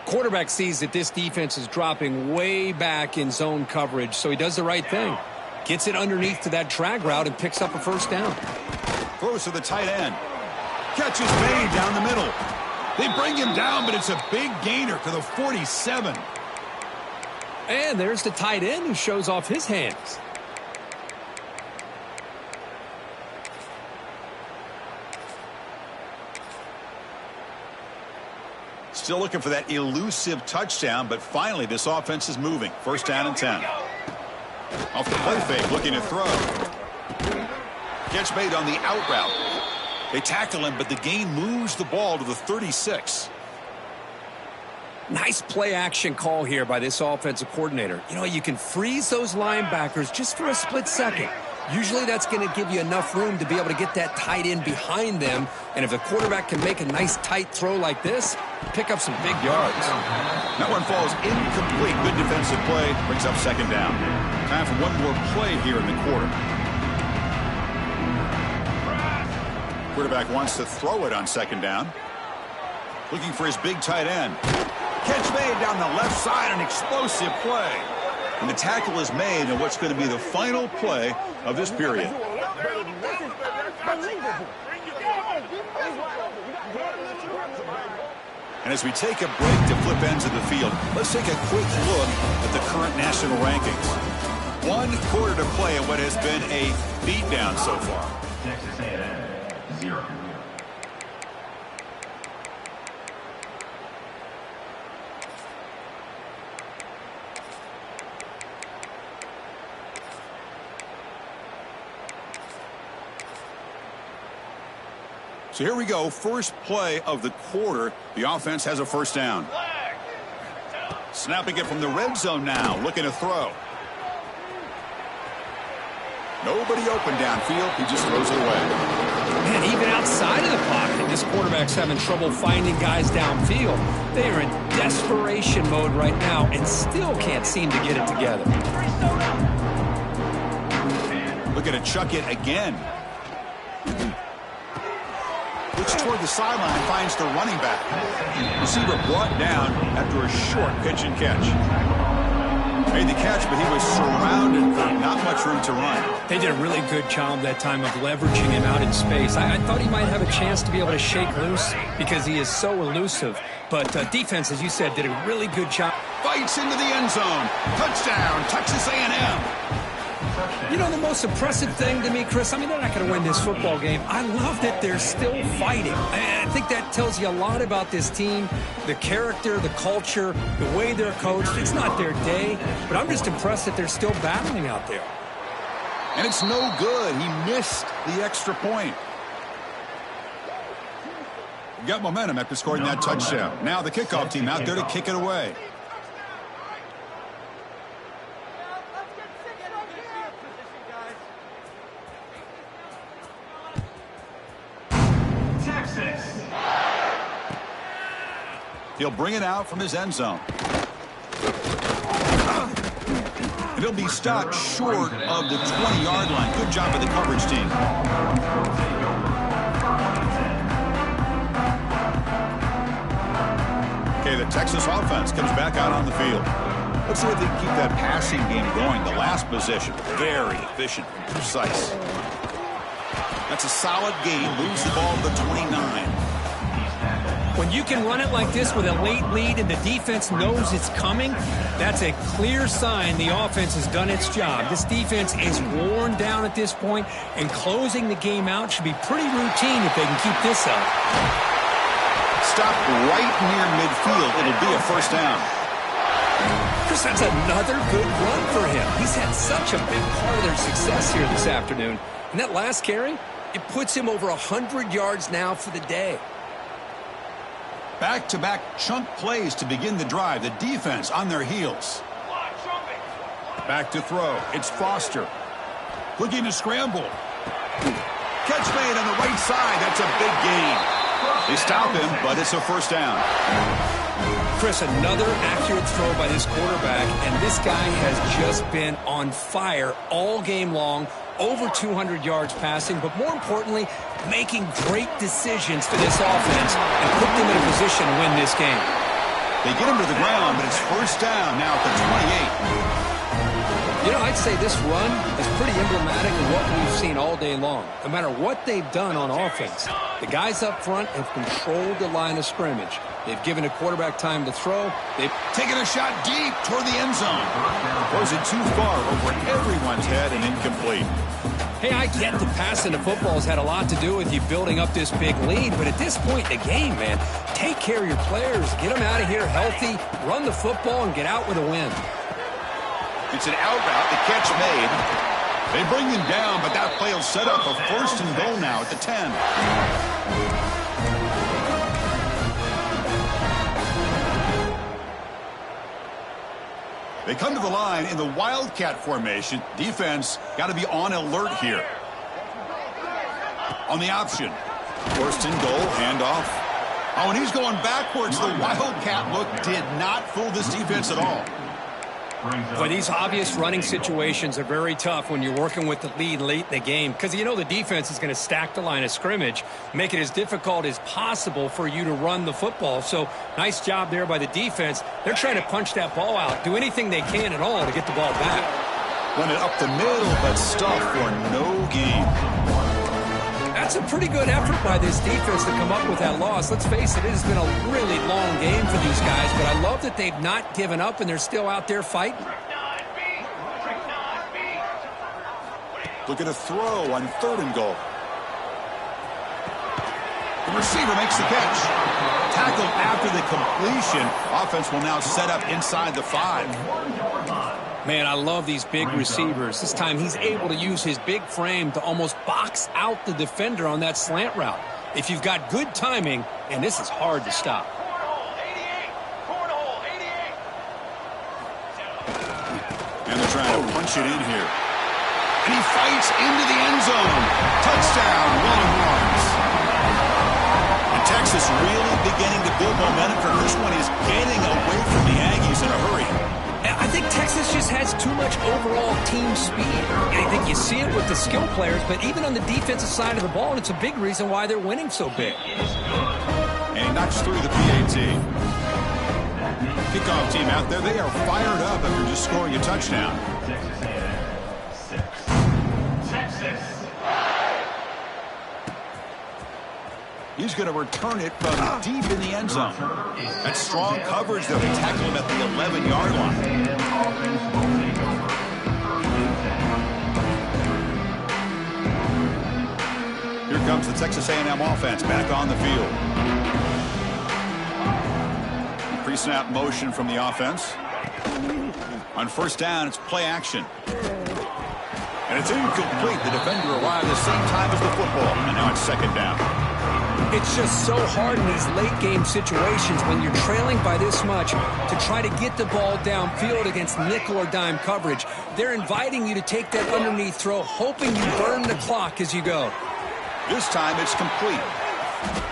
Quarterback sees that this defense is dropping way back in zone coverage, so he does the right thing. Gets it underneath to that drag route and picks up a first down. Throws to the tight end. Catch is made down the middle. They bring him down, but it's a big gainer to the 47. And there's the tight end who shows off his hands. Still looking for that elusive touchdown, but finally this offense is moving. First down and 10. Off the play fake, looking to throw. Catch made on the out route. They tackle him, but the gain moves the ball to the 36. Nice play action call here by this offensive coordinator. You know, you can freeze those linebackers just for a split second. Usually that's going to give you enough room to be able to get that tight end behind them. And if the quarterback can make a nice tight throw like this, pick up some big yards. That one falls incomplete. Good defensive play. Brings up second down. Time for one more play here in the quarter. Quarterback wants to throw it on second down. Looking for his big tight end. Catch made down the left side. An explosive play. And the tackle is made in what's going to be the final play of this period. And as we take a break to flip ends of the field, let's take a quick look at the current national rankings. 1 quarter to play in what has been a beatdown so far. Texas A&M, 0. So here we go. First play of the quarter. The offense has a first down. Snapping it from the red zone now. Looking to throw. Nobody open downfield. He just throws it away. Man, even outside of the pocket, this quarterback's having trouble finding guys downfield. They are in desperation mode right now and still can't seem to get it together. Looking to chuck it again. Looks toward the sideline, finds the running back. Receiver brought down after a short pitch and catch. Made the catch, but he was surrounded. Not much room to run. They did a really good job that time of leveraging him out in space. I thought he might have a chance to be able to shake loose because he is so elusive. But defense, as you said, did a really good job. Fights into the end zone. Touchdown, Texas A&M. You know, the most impressive thing to me, Chris, I mean, they're not going to win this football game. I love that they're still fighting. I think that tells you a lot about this team, the character, the culture, the way they're coached. It's not their day, but I'm just impressed that they're still battling out there. And it's no good. He missed the extra point. Got momentum after scoring that touchdown. Now the kickoff team out there to kick it away. He'll bring it out from his end zone. And he'll be stopped short of the 20-yard line. Good job by the coverage team. Okay, the Texas offense comes back out on the field. Let's see if they can keep that passing game going. The last possession, very efficient and precise. That's a solid game. Moves the ball to the 29. When you can run it like this with a late lead and the defense knows it's coming, that's a clear sign the offense has done its job. This defense is worn down at this point, and closing the game out should be pretty routine if they can keep this up. Stop right near midfield. It'll be a first down. Chris, that's another good run for him. He's had such a big part of their success here this afternoon. And that last carry, it puts him over 100 yards now for the day. Back-to-back chunk plays to begin the drive. The defense on their heels. Back to throw. It's Foster. Looking to scramble. Catch made on the right side. That's a big gain. They stop him, but it's a first down. Chris, another accurate throw by this quarterback, and this guy has just been on fire all game long. Over 200 yards passing, but more importantly, making great decisions for this offense and put them in a position to win this game. They get him to the ground, but it's first down now at the 28. You know, I'd say this run is pretty emblematic of what we've seen all day long. No matter what they've done on offense, the guys up front have controlled the line of scrimmage. They've given a quarterback time to throw. They've taken a shot deep toward the end zone. Throws it too far over everyone's head and incomplete. Hey, I get the passing the football has had a lot to do with you building up this big lead, but at this point in the game, man, take care of your players. Get them out of here healthy, run the football, and get out with a win. It's an out route. The catch made. They bring him down, but that play will set up a first and goal now at the 10. They come to the line in the Wildcat formation. Defense got to be on alert here. On the option. First and goal, handoff. Oh, and he's going backwards. The Wildcat look did not fool this defense at all. But these obvious running situations are very tough when you're working with the lead late in the game because you know the defense is going to stack the line of scrimmage, make it as difficult as possible for you to run the football. So nice job there by the defense. They're trying to punch that ball out, do anything they can at all to get the ball back. Run it up the middle, but stuffed for no gain. That's a pretty good effort by this defense to come up with that loss. Let's face it, it has been a really long game for these guys, but I love that they've not given up and they're still out there fighting. Look at a throw on 3rd and goal. The receiver makes the catch. Tackled after the completion. Offense will now set up inside the 5. Man, I love these big receivers. This time he's able to use his big frame to almost box out the defender on that slant route. If you've got good timing, and this is hard to stop. And they're trying to punch it in here. And he fights into the end zone. Touchdown, Longhorns. And Texas really beginning to build momentum for this one. Is getting away from the Aggies in a hurry. I think Texas just has too much overall team speed. I think you see it with the skill players, but even on the defensive side of the ball, it's a big reason why they're winning so big. And he knocks through the PAT. Kickoff team out there, they are fired up after just scoring a touchdown. Texas A&M 6. Texas. He's going to return it from deep in the end zone. That's strong coverage, though. They tackle him at the 11-yard line. Here comes the Texas A&M offense back on the field. Pre-snap motion from the offense. On 1st down, it's play action. And it's incomplete. The defender arrived the same time as the football. And now it's 2nd down. It's just so hard in these late-game situations when you're trailing by this much to try to get the ball downfield against nickel or dime coverage. They're inviting you to take that underneath throw, hoping you burn the clock as you go. This time it's complete.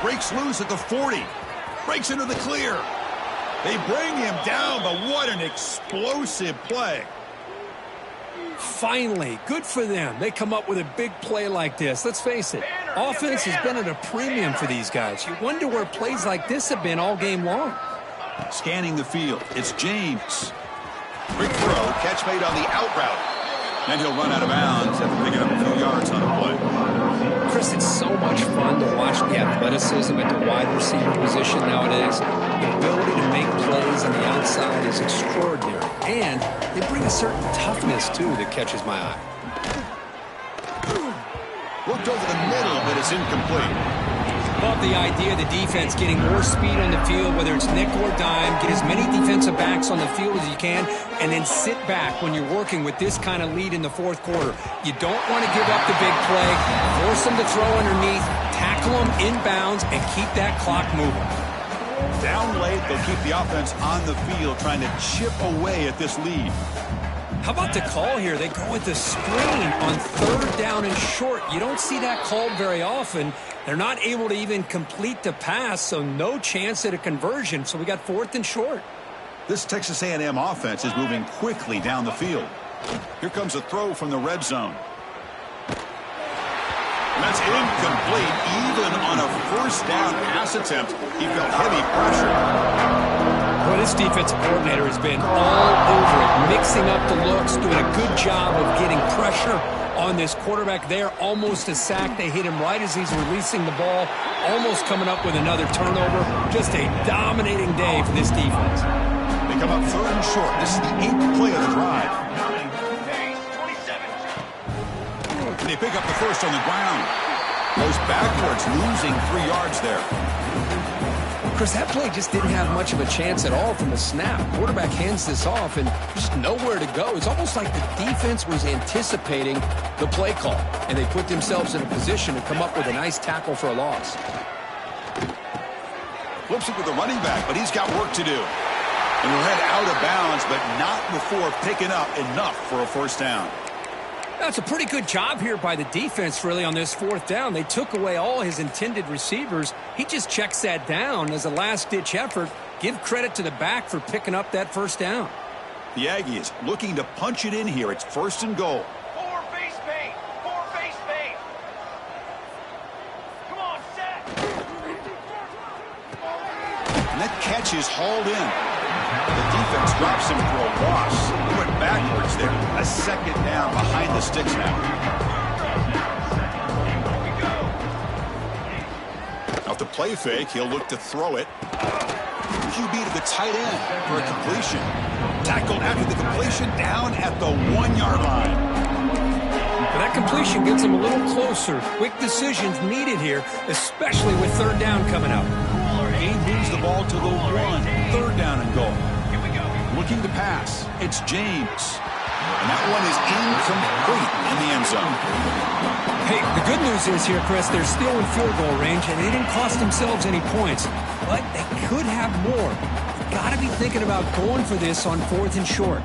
Breaks loose at the 40. Breaks into the clear. They bring him down, but what an explosive play. Finally, good for them. They come up with a big play like this. Let's face it, offense has been at a premium for these guys. You wonder where plays like this have been all game long. Scanning the field, it's James. Quick throw, catch made on the out route. Then he'll run out of bounds after picking up a few yards on the play. Chris, it's so much fun to watch the athleticism at the wide receiver position nowadays. The ability to make plays on the outside is extraordinary. And they bring a certain toughness, too, that catches my eye. Looked over the middle, but it's incomplete. Love the idea of the defense getting more speed on the field, whether it's nickel or dime, get as many defensive backs on the field as you can, and then sit back when you're working with this kind of lead in the 4th quarter. You don't want to give up the big play, force them to throw underneath, tackle them inbounds, and keep that clock moving. Down late, they'll keep the offense on the field, trying to chip away at this lead. How about the call here? They go with the screen on 3rd down and short. You don't see that called very often. They're not able to even complete the pass, so no chance at a conversion. So we got 4th and short. This Texas A&M offense is moving quickly down the field. Here comes a throw from the red zone. And that's incomplete. Even on a 1st down pass attempt, he felt heavy pressure. Well, this defensive coordinator has been all over it, mixing up the looks, doing a good job of getting pressure on this quarterback there. Almost a sack. They hit him right as he's releasing the ball, almost coming up with another turnover. Just a dominating day for this defense. They come up 3rd and short. This is the 8th play of the drive. And they pick up the 1st on the ground. Goes backwards, losing 3 yards there. Chris, that play just didn't have much of a chance at all from the snap. Quarterback hands this off and just nowhere to go. It's almost like the defense was anticipating the play call, and they put themselves in a position to come up with a nice tackle for a loss. Flips it with the running back, but he's got work to do. And he'll head out of bounds, but not before picking up enough for a 1st down. That's a pretty good job here by the defense, really, on this fourth down. They took away all his intended receivers. He just checks that down as a last-ditch effort. Give credit to the back for picking up that first down. The Aggies looking to punch it in here. It's 1st and goal. Four base bait. Four base bait. Come on, set. And that catch is hauled in. The defense drops him for a loss. He went backwards there. A 2nd down behind the sticks now. Off the play fake, he'll look to throw it. QB to the tight end for a completion. Tackled after the completion, down at the 1-yard line. But that completion gets him a little closer. Quick decisions needed here, especially with 3rd down coming up. He moves the ball to the 1. 3rd down and goal. Looking to pass. It's James. And that one is incomplete in the end zone. Hey, the good news is here, Chris, they're still in field goal range, and they didn't cost themselves any points. But they could have more. Got to be thinking about going for this on 4th and short.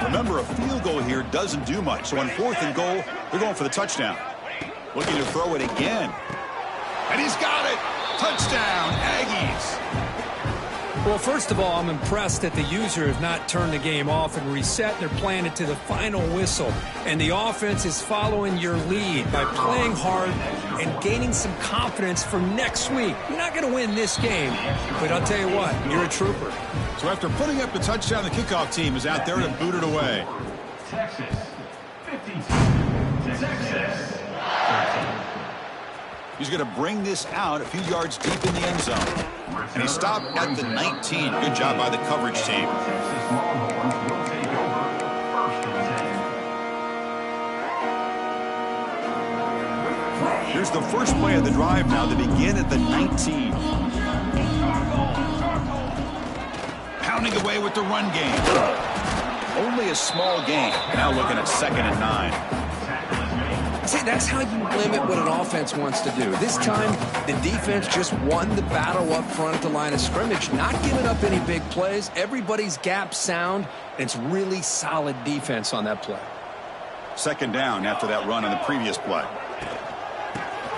Remember, a field goal here doesn't do much. So on 4th and goal, they're going for the touchdown. Looking to throw it again. And he's got it. Touchdown, Aggies. Well, first of all, I'm impressed that the user has not turned the game off and reset. They're playing it to the final whistle. And the offense is following your lead by playing hard and gaining some confidence for next week. You're not going to win this game, but I'll tell you what, you're a trooper. So after putting up the touchdown, the kickoff team is out there to boot it away. Texas 52. Texas 13. He's going to bring this out a few yards deep in the end zone. And he stopped at the 19. Good job by the coverage team. Texas Longhorns will take over 1st and 10. Here's the first play of the drive now. They begin at the 19. Pounding away with the run game. Only a small gain. Now looking at 2nd and 9. See, that's how you limit what an offense wants to do. This time, the defense just won the battle up front at the line of scrimmage, not giving up any big plays. Everybody's gap sound, and it's really solid defense on that play. 2nd down after that run on the previous play.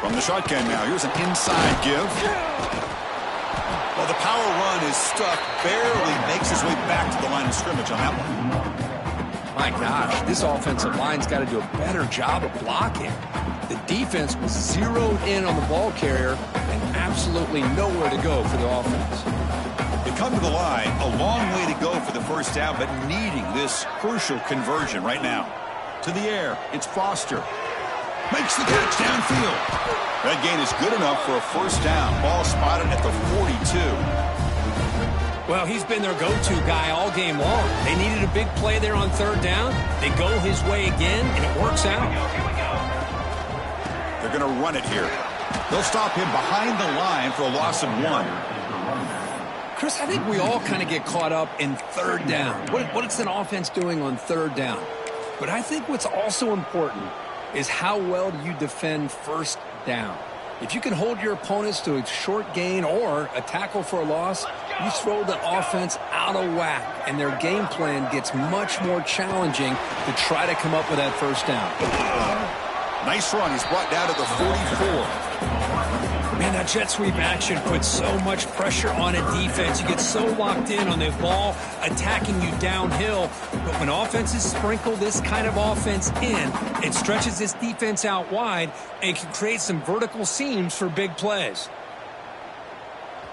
From the shotgun now, here's an inside give. Well, the power run is stuck, barely makes his way back to the line of scrimmage on that one. My gosh, this offensive line's got to do a better job of blocking. The defense was zeroed in on the ball carrier and absolutely nowhere to go for the offense. They come to the line, a long way to go for the first down, but needing this crucial conversion right now. To the air, it's Foster. Makes the catch downfield. That gain is good enough for a first down. Ball spotted at the 42. Well, he's been their go-to guy all game long. They needed a big play there on 3rd down. They go his way again, and it works out. They're going to run it here. They'll stop him behind the line for a loss of 1. Chris, I think we all kind of get caught up in 3rd down. What is an offense doing on 3rd down? But I think what's also important is how well do you defend 1st down. If you can hold your opponents to a short gain or a tackle for a loss, you throw the offense out of whack, and their game plan gets much more challenging to try to come up with that first down. Nice run. He's brought down to the 44. Man, that jet sweep action puts so much pressure on a defense. You get so locked in on the ball attacking you downhill. But when offenses sprinkle this kind of offense in, it stretches this defense out wide and can create some vertical seams for big plays.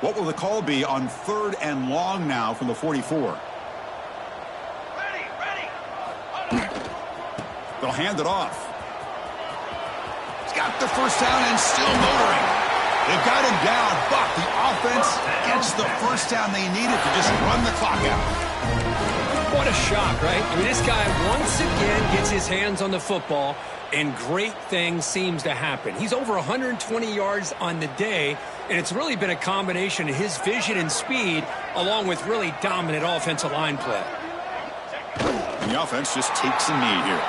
What will the call be on 3rd and long now from the 44? Ready. They'll hand it off. He's got the first down and still motoring. They've got him down, but the offense gets the first down they needed to just run the clock out. What a shock, right? I mean, this guy once again gets his hands on the football, and great things seems to happen. He's over 120 yards on the day, and it's really been a combination of his vision and speed along with really dominant offensive line play. And the offense just takes a knee here.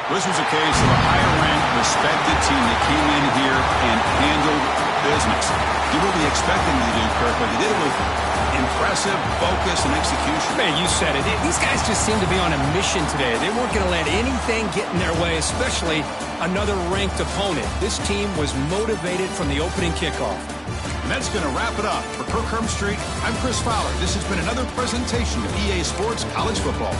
This was a case of a higher-ranked, respected team that came in here and handled business. You will be expecting them to do, Kirk, but they did it with impressive focus and execution. Man, you said it. These guys just seem to be on a mission today. They weren't going to let anything get in their way, especially another ranked opponent. This team was motivated from the opening kickoff. And that's going to wrap it up. For Kirk Street, I'm Chris Fowler. This has been another presentation of EA Sports College Football.